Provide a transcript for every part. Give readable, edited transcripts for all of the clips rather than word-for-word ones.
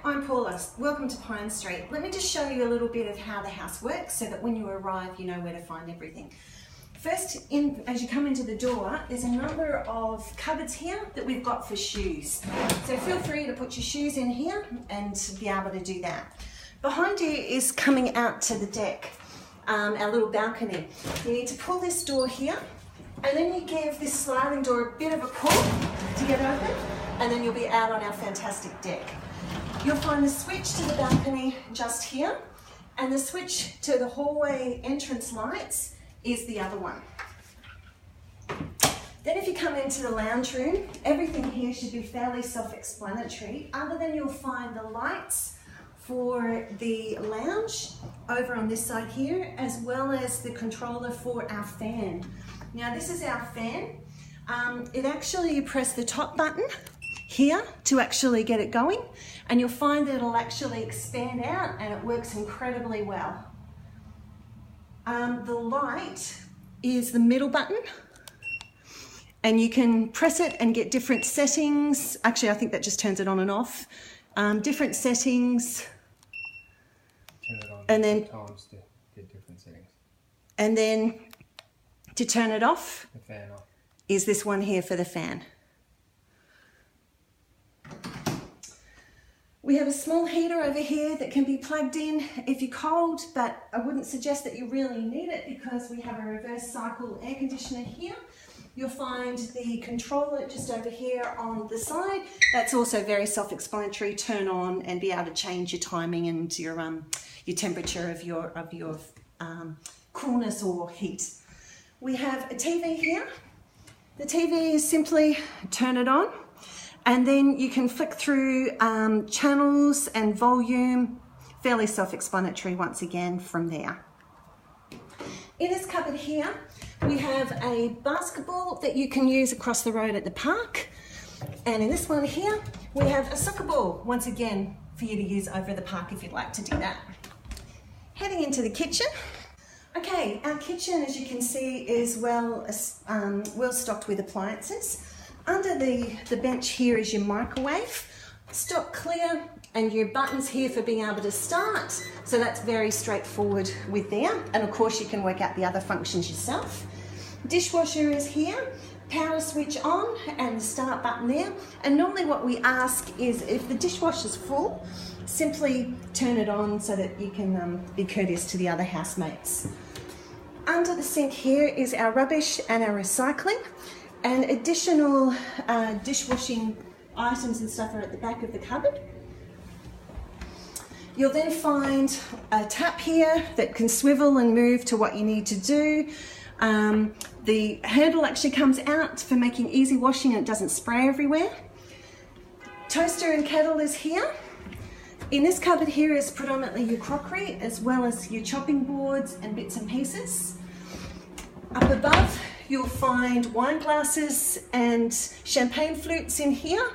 I'm Paula. Welcome to Pine Street. Let me just show you a little bit of how the house works so that when you arrive you know where to find everything. First, as you come into the door, there's a number of cupboards here that we've got for shoes. So feel free to put your shoes in here and be able to do that. Behind you is coming out to the deck, our little balcony. You need to pull this door here, and then you give this sliding door a bit of a pull to get open, and then you'll be out on our fantastic deck. You'll find the switch to the balcony just here, and the switch to the hallway entrance lights is the other one. Then if you come into the lounge room, everything here should be fairly self-explanatory, other than you'll find the lights for the lounge over on this side here, as well as the controller for our fan. Now this is our fan. You press the top button here to actually get it going, and you'll find that it'll actually expand out and it works incredibly well. The light is the middle button, and you can press it and get different settings. Actually, I think that just turns it on and off. Different settings. Turn it on and then times to get different settings. And then to turn it off, the fan off, is this one here for the fan. We have a small heater over here that can be plugged in if you're cold, but I wouldn't suggest that you really need it because we have a reverse cycle air conditioner here. You'll find the controller just over here on the side. That's also very self-explanatory. Turn on and be able to change your timing and your temperature of your coolness or heat. We have a TV here. The TV is simply turn it on, and then you can flick through channels and volume. Fairly self-explanatory once again from there. In this cupboard here, we have a basketball that you can use across the road at the park. And in this one here, we have a soccer ball, once again, for you to use over the park if you'd like to do that. Heading into the kitchen. Okay, our kitchen, as you can see, is well stocked with appliances. Under the bench here is your microwave, stock clear, and your buttons here for being able to start. So that's very straightforward with there. And of course you can work out the other functions yourself. Dishwasher is here, power switch on and the start button there. And normally what we ask is if the dishwasher's full, simply turn it on so that you can be courteous to the other housemates. Under the sink here is our rubbish and our recycling, and additional dishwashing items and stuff are at the back of the cupboard. You'll then find a tap here that can swivel and move to what you need to do. The handle actually comes out for making easy washing and it doesn't spray everywhere. Toaster and kettle is here. In this cupboard here is predominantly your crockery as well as your chopping boards and bits and pieces. Up above you'll find wine glasses and champagne flutes in here.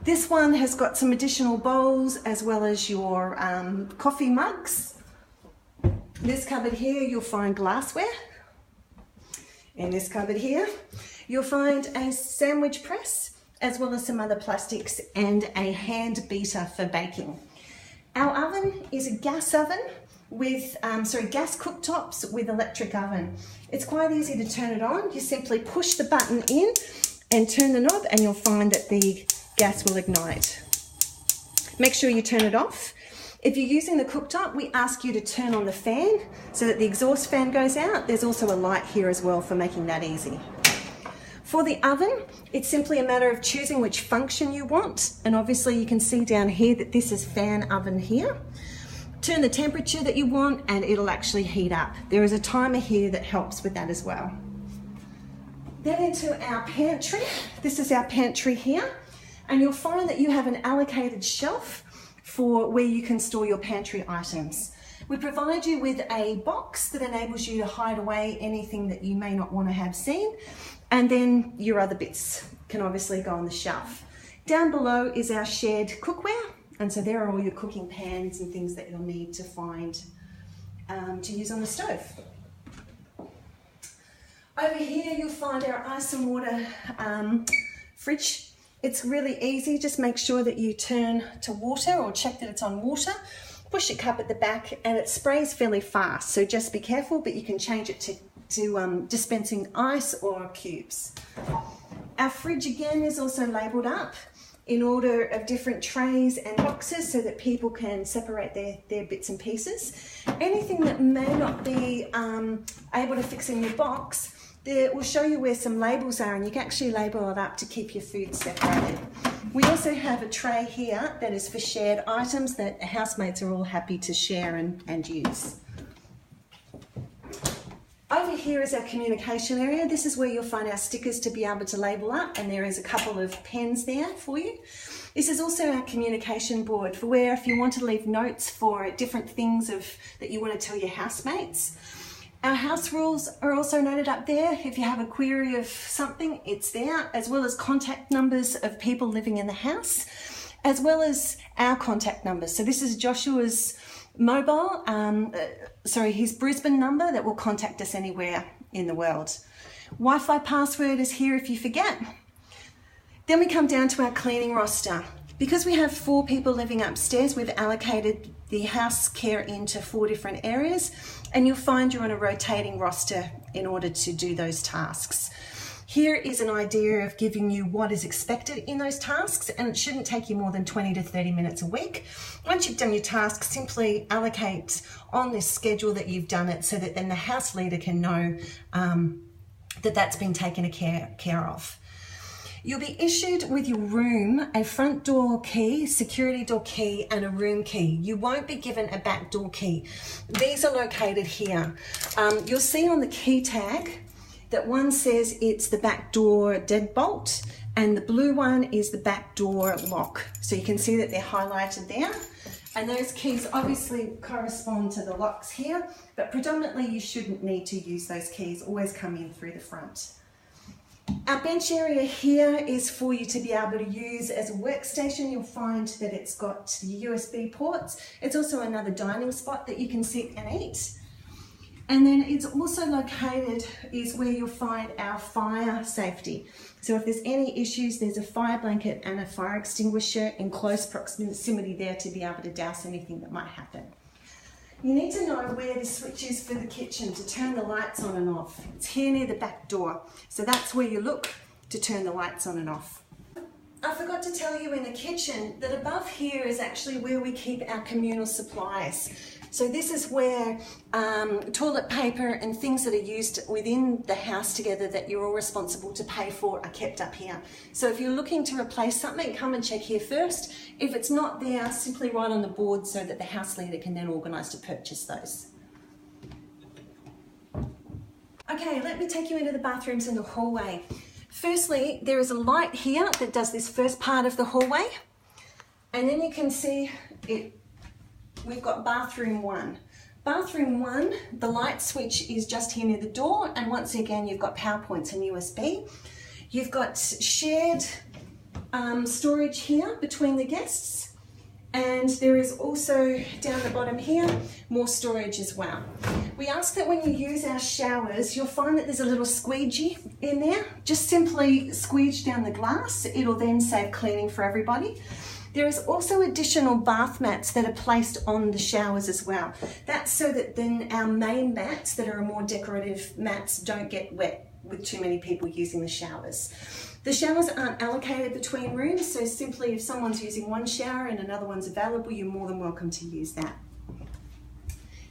This one has got some additional bowls as well as your coffee mugs. This cupboard here you'll find glassware. In this cupboard here you'll find a sandwich press as well as some other plastics and a hand beater for baking. Our oven is a gas oven with, gas cooktops with electric oven. It's quite easy to turn it on. You simply push the button in and turn the knob and you'll find that the gas will ignite. Make sure you turn it off. If you're using the cooktop, we ask you to turn on the fan so that the exhaust fan goes out. There's also a light here as well for making that easy. For the oven, it's simply a matter of choosing which function you want. And obviously you can see down here that this is fan oven here. Turn the temperature that you want and it'll actually heat up. There is a timer here that helps with that as well. Then into our pantry. This is our pantry here. And you'll find that you have an allocated shelf for where you can store your pantry items. We provide you with a box that enables you to hide away anything that you may not want to have seen. And then your other bits can obviously go on the shelf. Down below is our shared cookware. And so there are all your cooking pans and things that you'll need to find to use on the stove. Over here you'll find our ice and water fridge It's really easy. Just make sure that you turn to water or check that it's on water. Push your cup at the back and it sprays fairly fast. So just be careful, but you can change it to dispensing ice or cubes. Our fridge again is also labelled up in order of different trays and boxes so that people can separate their bits and pieces. Anything that may not be able to fix in your box, we'll show you where some labels are and you can actually label it up to keep your food separated. We also have a tray here that is for shared items that housemates are all happy to share and use. Over here is our communication area. This is where you'll find our stickers to be able to label up, and there is a couple of pens there for you. This is also our communication board for where if you want to leave notes for different things that you want to tell your housemates. Our house rules are also noted up there. If you have a query of something, it's there, as well as contact numbers of people living in the house, as well as our contact numbers. So this is Joshua's mobile, his Brisbane number that will contact us anywhere in the world. Wi-Fi password is here if you forget. Then we come down to our cleaning roster. Because we have 4 people living upstairs, we've allocated the house care into 4 different areas, and you'll find you're on a rotating roster in order to do those tasks. Here is an idea of giving you what is expected in those tasks, and it shouldn't take you more than 20 to 30 minutes a week. Once you've done your task, simply allocate on this schedule that you've done it so that then the house leader can know that that's been taken care of. You'll be issued with your room a front door key, security door key, and a room key. You won't be given a back door key. These are located here. You'll see on the key tag that one says it's the back door deadbolt and the blue one is the back door lock. So you can see that they're highlighted there. And those keys obviously correspond to the locks here, but predominantly you shouldn't need to use those keys, always come in through the front. Our bench area here is for you to be able to use as a workstation. You'll find that it's got the USB ports. It's also another dining spot that you can sit and eat. And then it's also located is where you'll find our fire safety. So if there's any issues, there's a fire blanket and a fire extinguisher in close proximity there to be able to douse anything that might happen. You need to know where the switch is for the kitchen to turn the lights on and off. It's here near the back door. So that's where you look to turn the lights on and off. I forgot to tell you in the kitchen that above here is actually where we keep our communal supplies. So this is where toilet paper and things that are used within the house together that you're all responsible to pay for are kept up here. So if you're looking to replace something, come and check here first. If it's not there, simply write on the board so that the house leader can then organise to purchase those. Okay, let me take you into the bathrooms and the hallway. Firstly, there is a light here that does this first part of the hallway. And then you can see we've got bathroom 1. Bathroom 1, the light switch is just here near the door, and once again you've got power points and USB. You've got shared storage here between the guests, and there is also down the bottom here more storage as well. We ask that when you use our showers, you'll find that there's a little squeegee in there. Just simply squeege down the glass. It'll then save cleaning for everybody. There is also additional bath mats that are placed on the showers as well. That's so that then our main mats that are more decorative mats don't get wet with too many people using the showers. The showers aren't allocated between rooms, so simply if someone's using one shower and another one's available, you're more than welcome to use that.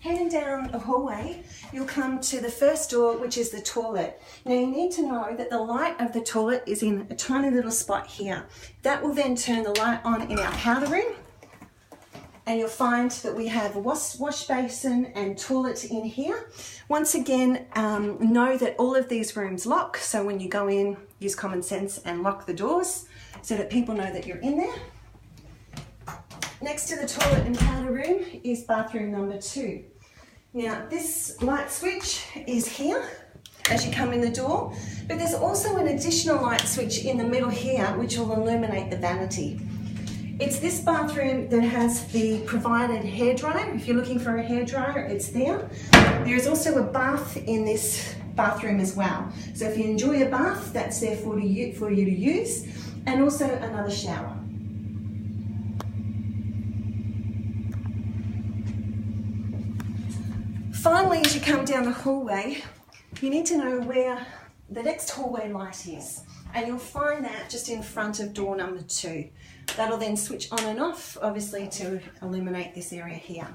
Heading down the hallway, you'll come to the first door, which is the toilet. Now you need to know that the light of the toilet is in a tiny little spot here. That will then turn the light on in our powder room. And you'll find that we have a wash basin and toilet in here. Once again, know that all of these rooms lock. So when you go in, use common sense and lock the doors so that people know that you're in there. Next to the toilet and powder room is bathroom number 2. Now this light switch is here as you come in the door, but there's also an additional light switch in the middle here which will illuminate the vanity. It's this bathroom that has the provided hairdryer. If you're looking for a hairdryer, it's there. There's also a bath in this bathroom as well. So if you enjoy a bath, that's there for you to use. and also another shower. Finally, as you come down the hallway, you need to know where the next hallway light is, and you'll find that just in front of door number 2. That'll then switch on and off, obviously, to illuminate this area here.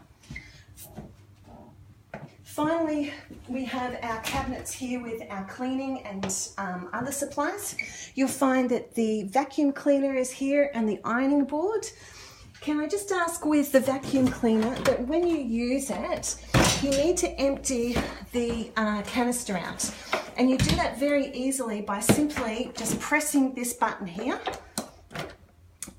Finally, we have our cabinets here with our cleaning and other supplies. You'll find that the vacuum cleaner is here and the ironing board. Can I just ask with the vacuum cleaner that when you use it, you need to empty the canister out. And you do that very easily by simply just pressing this button here,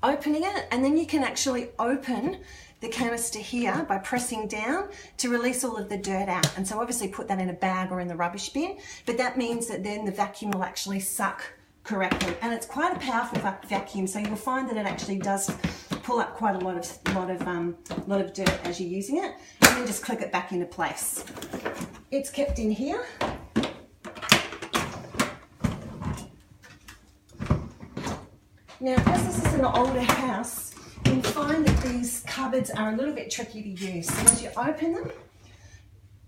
opening it, and then you can actually open the canister here by pressing down to release all of the dirt out. And so obviously put that in a bag or in the rubbish bin, but that means that then the vacuum will actually suck correctly. And it's quite a powerful vacuum, so you'll find that it actually does pull up quite a lot of dirt as you're using it, and then just click it back into place. It's kept in here. Now, as this is an older house, you'll find that these cupboards are a little bit tricky to use. So as you open them,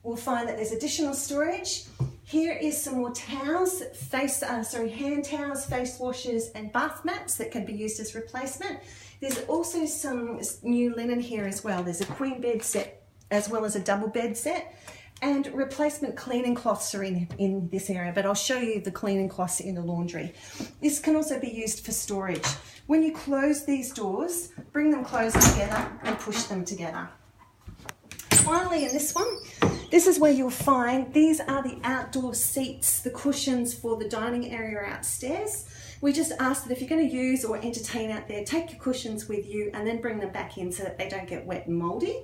we'll find that there's additional storage. Here is some more towels, hand towels, face washers, and bath mats that can be used as replacement. There's also some new linen here as well. There's a queen bed set as well as a double bed set, and replacement cleaning cloths are in this area, but I'll show you the cleaning cloths in the laundry. This can also be used for storage. When you close these doors, bring them closed together and push them together. Finally, in this one, this is where you'll find these are the outdoor seats, the cushions for the dining area upstairs. We just ask that if you're going to use or entertain out there, take your cushions with you and then bring them back in so that they don't get wet and mouldy.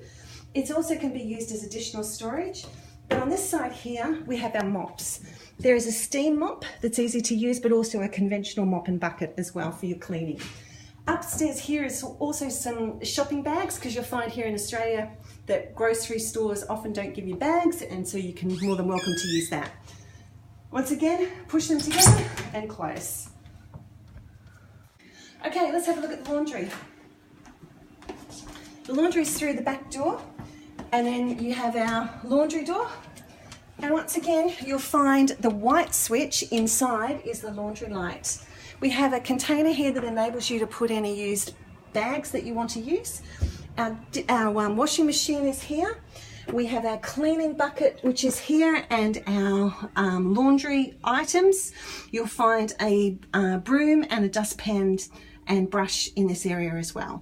It also can be used as additional storage. But on this side here, we have our mops. There is a steam mop that's easy to use, but also a conventional mop and bucket as well for your cleaning. Upstairs here is also some shopping bags, because you'll find here in Australia that grocery stores often don't give you bags, and so you can more than welcome to use that. Once again, push them together and close. Okay, let's have a look at the laundry. The laundry is through the back door, and then you have our laundry door. And once again, you'll find the white switch inside is the laundry light. We have a container here that enables you to put any used bags that you want to use. Our washing machine is here. We have our cleaning bucket, which is here, and our laundry items. You'll find a broom and a dustpan and brush in this area as well.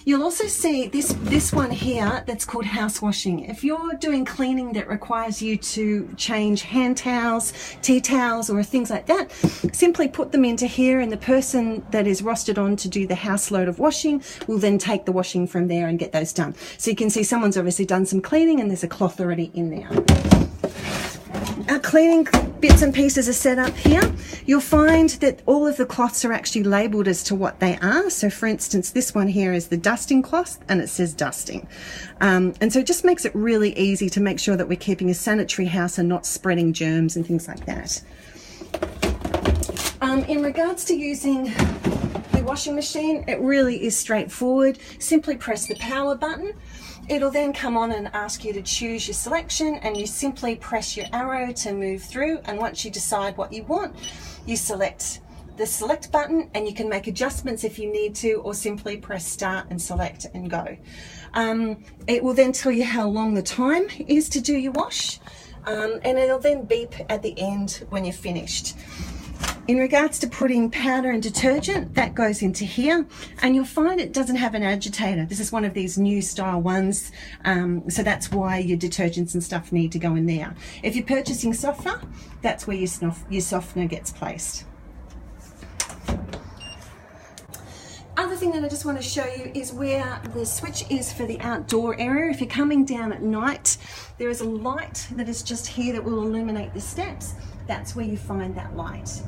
You'll also see this one here that's called house washing. If you're doing cleaning that requires you to change hand towels, tea towels, or things like that, simply put them into here, and the person that is rostered on to do the house load of washing will then take the washing from there and get those done. So you can see someone's obviously done some cleaning and there's a cloth already in there. Our cleaning bits and pieces are set up here. You'll find that all of the cloths are actually labelled as to what they are. So for instance, this one here is the dusting cloth, and it says dusting. And so it just makes it really easy to make sure that we're keeping a sanitary house and not spreading germs and things like that. In regards to using the washing machine, it really is straightforward. Simply press the power button. It'll then come on and ask you to choose your selection, and you simply press your arrow to move through, and once you decide what you want, you select the select button, and you can make adjustments if you need to, or simply press start and select and go. It will then tell you how long the time is to do your wash, and it'll then beep at the end when you're finished. In regards to putting powder and detergent, that goes into here, and you'll find it doesn't have an agitator. This is one of these new style ones, so that's why your detergents and stuff need to go in there. If you're purchasing softener, that's where your softener gets placed. Other thing that I just want to show you is where the switch is for the outdoor area. If you're coming down at night, there is a light that is just here that will illuminate the steps. That's where you find that light.